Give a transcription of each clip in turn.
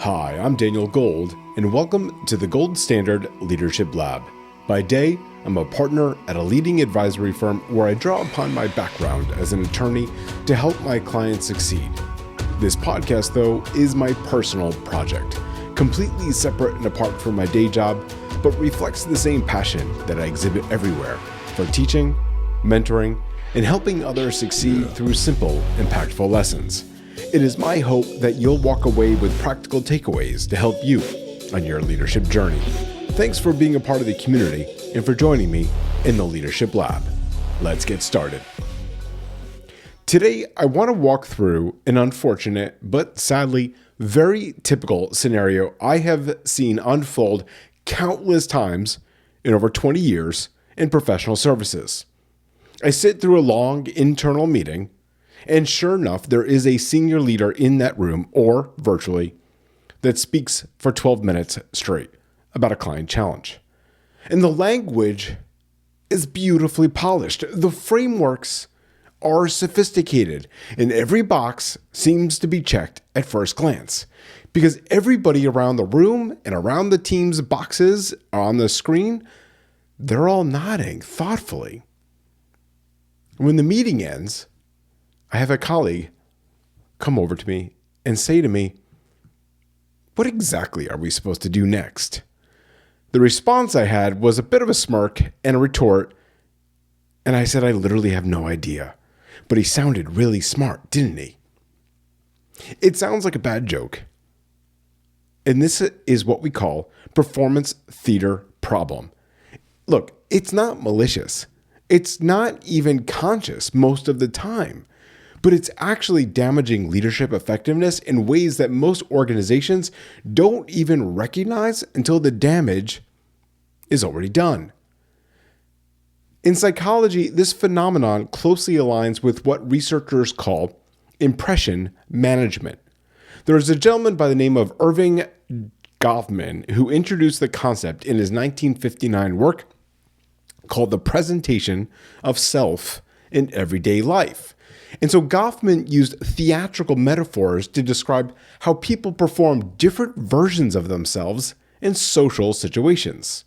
Hi, I'm Daniel Gold, and welcome to the Gold Standard Leadership Lab. By day, I'm a partner at a leading advisory firm where I draw upon my background as an attorney to help my clients succeed. This podcast, though, is my personal project, completely separate and apart from my day job, but reflects the same passion that I exhibit everywhere for teaching, mentoring, and helping others succeed through simple, impactful lessons. It is my hope that you'll walk away with practical takeaways to help you on your leadership journey. Thanks for being a part of the community and for joining me in the Leadership Lab. Let's get started. Today, I want to walk through an unfortunate, but sadly, very typical scenario I have seen unfold countless times in over 20 years in professional services. I sit through a long internal meeting, and sure enough, there is a senior leader in that room, or virtually, that speaks for 12 minutes straight about a client challenge. And the language is beautifully polished. The frameworks are sophisticated, and every box seems to be checked at first glance, because everybody around the room and around the team's boxes on the screen, they're all nodding thoughtfully. When the meeting ends, I have a colleague come over to me and say to me, "What exactly are we supposed to do next?" The response I had was a bit of a smirk and a retort, and I said I literally have no idea. But he sounded really smart, didn't he? It sounds like a bad joke. And this is what we call performance theater problem. Look, it's not malicious. It's not even conscious most of the time. But it's actually damaging leadership effectiveness in ways that most organizations don't even recognize until the damage is already done. In psychology, this phenomenon closely aligns with what researchers call impression management. There is a gentleman by the name of Erving Goffman who introduced the concept in his 1959 work called The Presentation of Self in Everyday Life. And so Goffman used theatrical metaphors to describe how people perform different versions of themselves in social situations.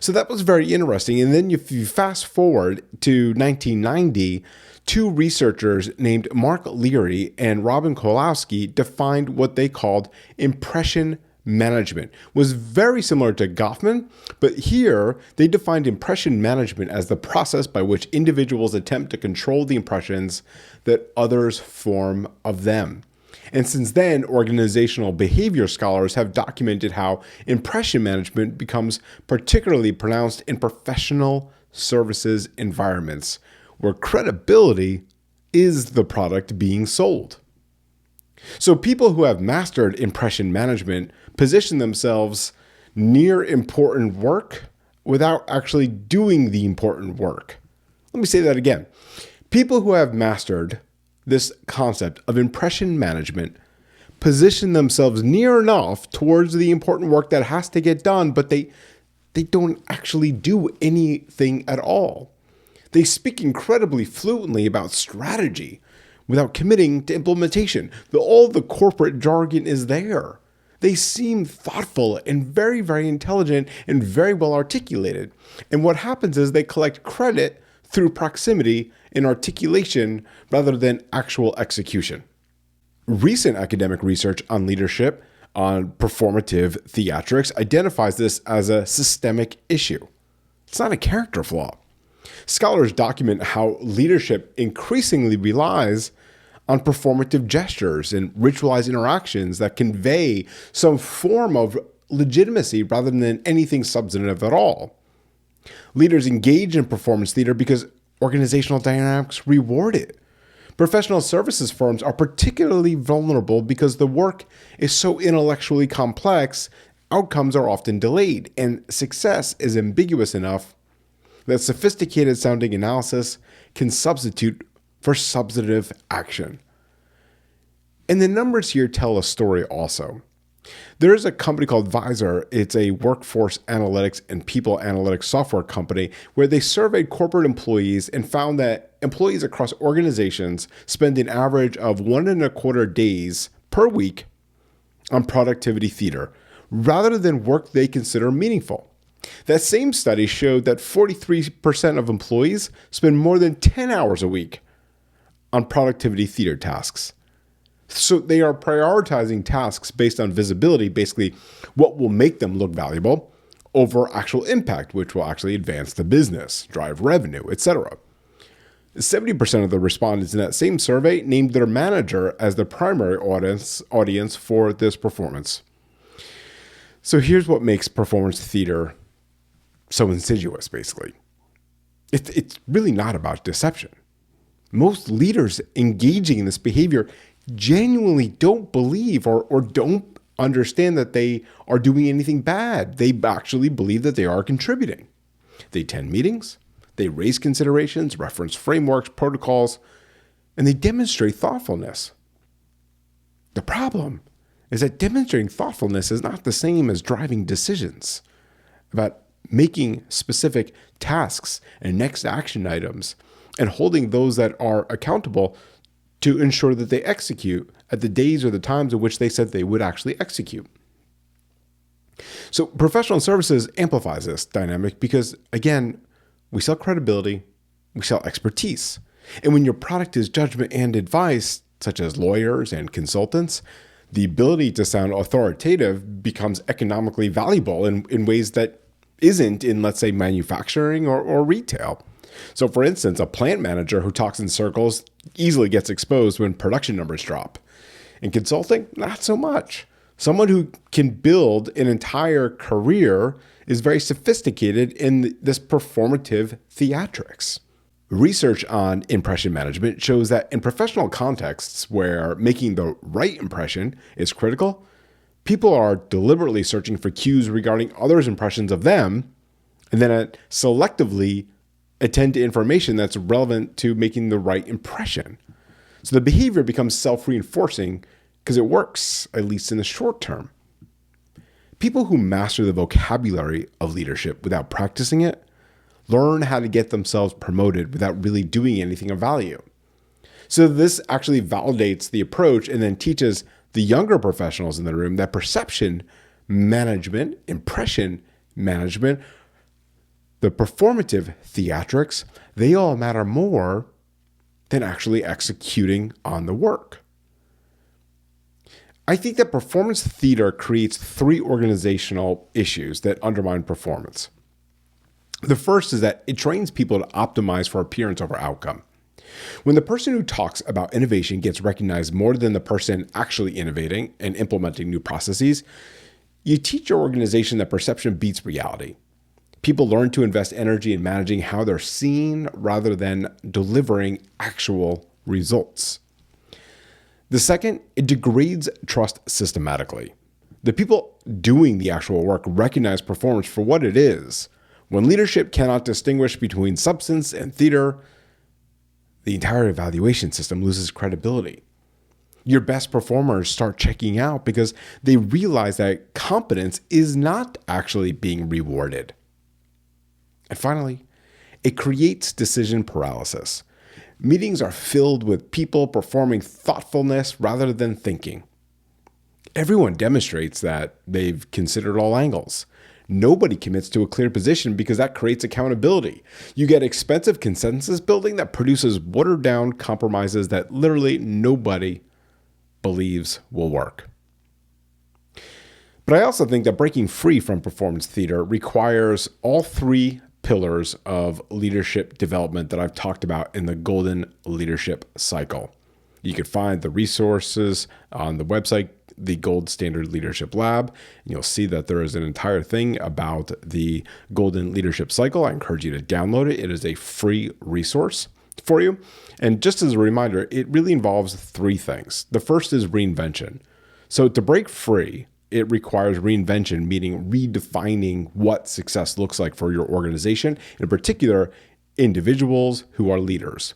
So that was very interesting. And then if you fast forward to 1990, two researchers named Mark Leary and Robin Kolowski defined what they called impression management. It was very similar to Goffman, but here they defined impression management as the process by which individuals attempt to control the impressions that others form of them. And since then, organizational behavior scholars have documented how impression management becomes particularly pronounced in professional services environments, where credibility is the product being sold. So people who have mastered impression management position themselves near important work without actually doing the important work. Let me say that again. People who have mastered this concept of impression management position themselves near enough towards the important work that has to get done, but they don't actually do anything at all. They speak incredibly fluently about strategy without committing to implementation. All the corporate jargon is there. They seem thoughtful and very, very intelligent and very well articulated. And what happens is they collect credit through proximity and articulation rather than actual execution. Recent academic research on leadership, on performative theatrics, identifies this as a systemic issue. It's not a character flaw. Scholars document how leadership increasingly relies on performative gestures and ritualized interactions that convey some form of legitimacy rather than anything substantive at all. Leaders engage in performance theater because organizational dynamics reward it. Professional services firms are particularly vulnerable because the work is so intellectually complex, outcomes are often delayed, and success is ambiguous enough that sophisticated sounding analysis can substitute for substantive action. And the numbers here tell a story also. There is a company called Visor. It's a workforce analytics and people analytics software company where they surveyed corporate employees and found that employees across organizations spend an average of 1.25 days per week on productivity theater rather than work they consider meaningful. That same study showed that 43% of employees spend more than 10 hours a week on productivity theater tasks. So they are prioritizing tasks based on visibility, basically what will make them look valuable, over actual impact, which will actually advance the business, drive revenue, etc. 70% of the respondents in that same survey named their manager as the primary audience for this performance. So here's what makes performance theater so insidious, basically. It's really not about deception. Most leaders engaging in this behavior genuinely don't believe or don't understand that they are doing anything bad. They actually believe that they are contributing. They attend meetings, they raise considerations, reference frameworks, protocols, and they demonstrate thoughtfulness. The problem is that demonstrating thoughtfulness is not the same as driving decisions about making specific tasks and next action items and holding those that are accountable to ensure that they execute at the days or the times in which they said they would actually execute. So professional services amplifies this dynamic because, again, we sell credibility, we sell expertise. And when your product is judgment and advice, such as lawyers and consultants, the ability to sound authoritative becomes economically valuable in ways that isn't in, let's say, manufacturing or retail. So for instance, a plant manager who talks in circles easily gets exposed when production numbers drop. In consulting, not so much. Someone who can build an entire career is very sophisticated in this performative theatrics. Research on impression management shows that in professional contexts where making the right impression is critical, people are deliberately searching for cues regarding others' impressions of them, and then selectively attend to information that's relevant to making the right impression. So the behavior becomes self-reinforcing because it works, at least in the short term. People who master the vocabulary of leadership without practicing it learn how to get themselves promoted without really doing anything of value. So this actually validates the approach and then teaches the younger professionals in the room that perception management, impression management, the performative theatrics, they all matter more than actually executing on the work. I think that performance theater creates three organizational issues that undermine performance. The first is that it trains people to optimize for appearance over outcome. When the person who talks about innovation gets recognized more than the person actually innovating and implementing new processes, you teach your organization that perception beats reality. People learn to invest energy in managing how they're seen rather than delivering actual results. The second, it degrades trust systematically. The people doing the actual work recognize performance for what it is. When leadership cannot distinguish between substance and theater, the entire evaluation system loses credibility. Your best performers start checking out because they realize that competence is not actually being rewarded. And finally, it creates decision paralysis. Meetings are filled with people performing thoughtfulness rather than thinking. Everyone demonstrates that they've considered all angles. Nobody commits to a clear position because that creates accountability. You get expensive consensus building that produces watered down compromises that literally nobody believes will work. But I also think that breaking free from performance theater requires all three pillars of leadership development that I've talked about in the Golden Leadership Cycle. You can find the resources on the website, the Gold Standard Leadership Lab, and you'll see that there is an entire thing about the Golden Leadership Cycle. I encourage you to download it. It is a free resource for you. And just as a reminder, it really involves three things. The first is reinvention. So to break free, it requires reinvention, meaning redefining what success looks like for your organization, in particular, individuals who are leaders.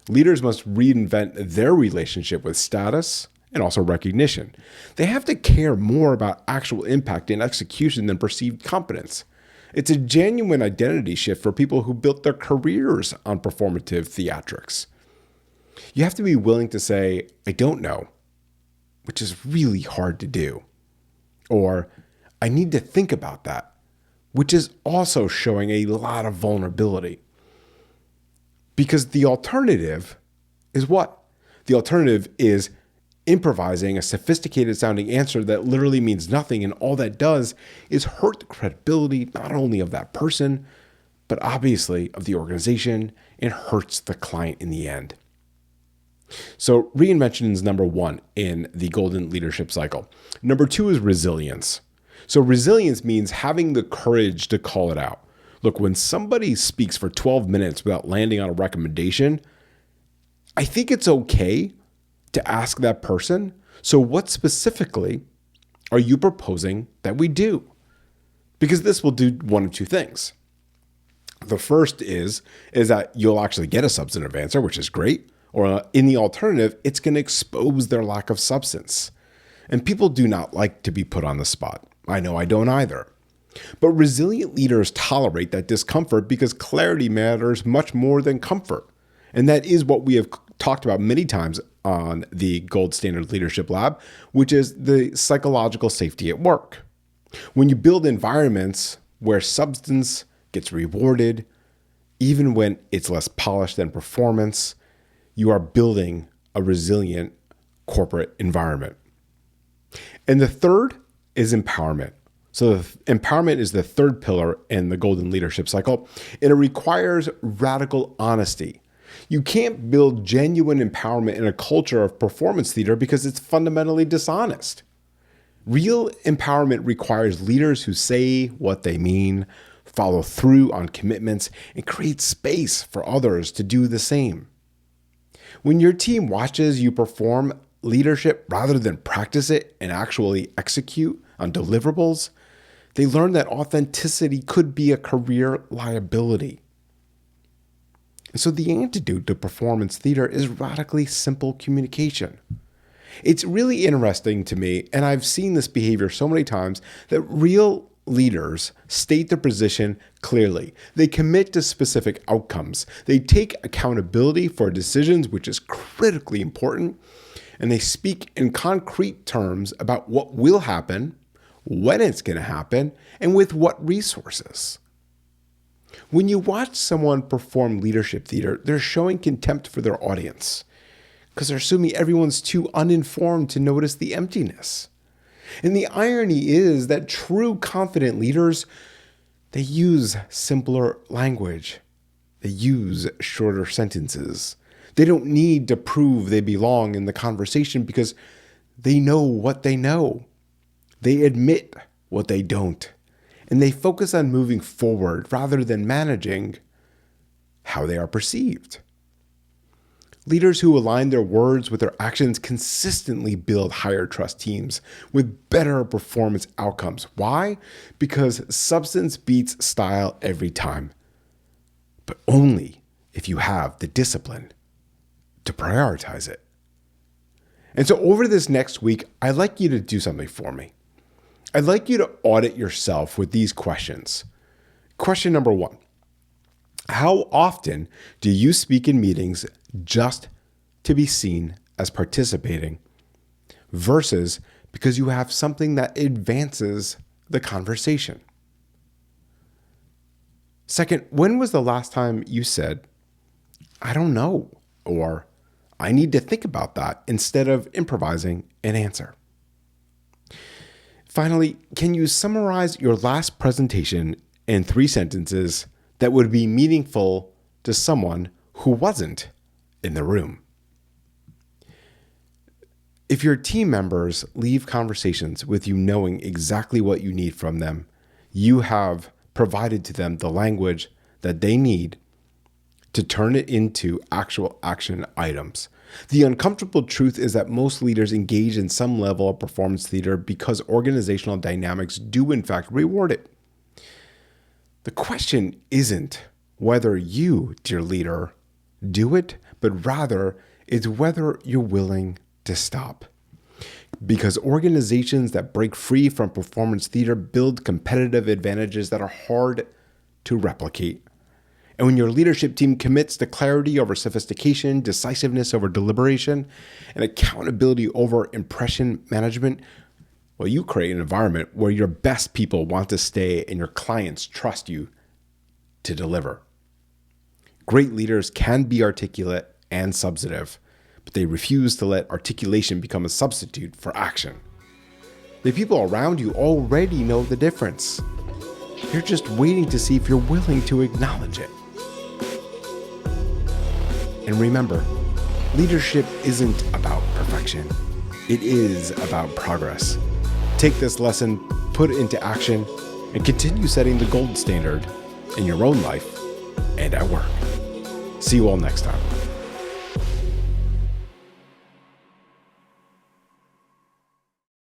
Leaders must reinvent their relationship with status and also recognition. They have to care more about actual impact and execution than perceived competence. It's a genuine identity shift for people who built their careers on performative theatrics. You have to be willing to say, I don't know, which is really hard to do. Or I need to think about that, which is also showing a lot of vulnerability. Because the alternative is what? The alternative is improvising a sophisticated sounding answer that literally means nothing. And all that does is hurt the credibility, not only of that person, but obviously of the organization, and hurts the client in the end. So reinvention is number one in the golden leadership cycle. Number two is resilience. So resilience means having the courage to call it out. Look, when somebody speaks for 12 minutes without landing on a recommendation, I think it's okay to ask that person, so what specifically are you proposing that we do? Because this will do one of two things. The first is that you'll actually get a substantive answer, which is great. Or in the alternative, it's going to expose their lack of substance. And people do not like to be put on the spot. I know I don't either. But resilient leaders tolerate that discomfort because clarity matters much more than comfort. And that is what we have talked about many times on the Gold Standard Leadership Lab, which is the psychological safety at work. When you build environments where substance gets rewarded, even when it's less polished than performance, you are building a resilient corporate environment. And the third is empowerment. So empowerment is the third pillar in the golden leadership cycle, and it requires radical honesty. You can't build genuine empowerment in a culture of performance theater because it's fundamentally dishonest. Real empowerment requires leaders who say what they mean, follow through on commitments, and create space for others to do the same. When your team watches you perform leadership rather than practice it and actually execute on deliverables, they learn that authenticity could be a career liability. And so the antidote to performance theater is radically simple communication. It's really interesting to me, and I've seen this behavior so many times, that real leaders state their position clearly. They commit to specific outcomes. They take accountability for decisions, which is critically important, and they speak in concrete terms about what will happen, when it's going to happen, and with what resources. When you watch someone perform leadership theater, they're showing contempt for their audience because they're assuming everyone's too uninformed to notice the emptiness. And the irony is that true confident leaders, they use simpler language. They use shorter sentences. They don't need to prove they belong in the conversation because they know what they know. They admit what they don't. And they focus on moving forward rather than managing how they are perceived. Leaders who align their words with their actions consistently build higher trust teams with better performance outcomes. Why? Because substance beats style every time, but only if you have the discipline to prioritize it. And so over this next week, I'd like you to do something for me. I'd like you to audit yourself with these questions. Question number one. How often do you speak in meetings just to be seen as participating versus because you have something that advances the conversation? Second, when was the last time you said, I don't know, or I need to think about that instead of improvising an answer? Finally, can you summarize your last presentation in 3 sentences that would be meaningful to someone who wasn't in the room? If your team members leave conversations with you knowing exactly what you need from them, you have provided to them the language that they need to turn it into actual action items. The uncomfortable truth is that most leaders engage in some level of performance theater because organizational dynamics do in fact reward it. The question isn't whether you, dear leader, do it, but rather it's whether you're willing to stop. Because organizations that break free from performance theater build competitive advantages that are hard to replicate. And when your leadership team commits to clarity over sophistication, decisiveness over deliberation, and accountability over impression management, well, you create an environment where your best people want to stay and your clients trust you to deliver. Great leaders can be articulate and substantive, but they refuse to let articulation become a substitute for action. The people around you already know the difference. You're just waiting to see if you're willing to acknowledge it. And remember, leadership isn't about perfection. It is about progress. Take this lesson, put it into action, and continue setting the gold standard in your own life and at work. See you all next time.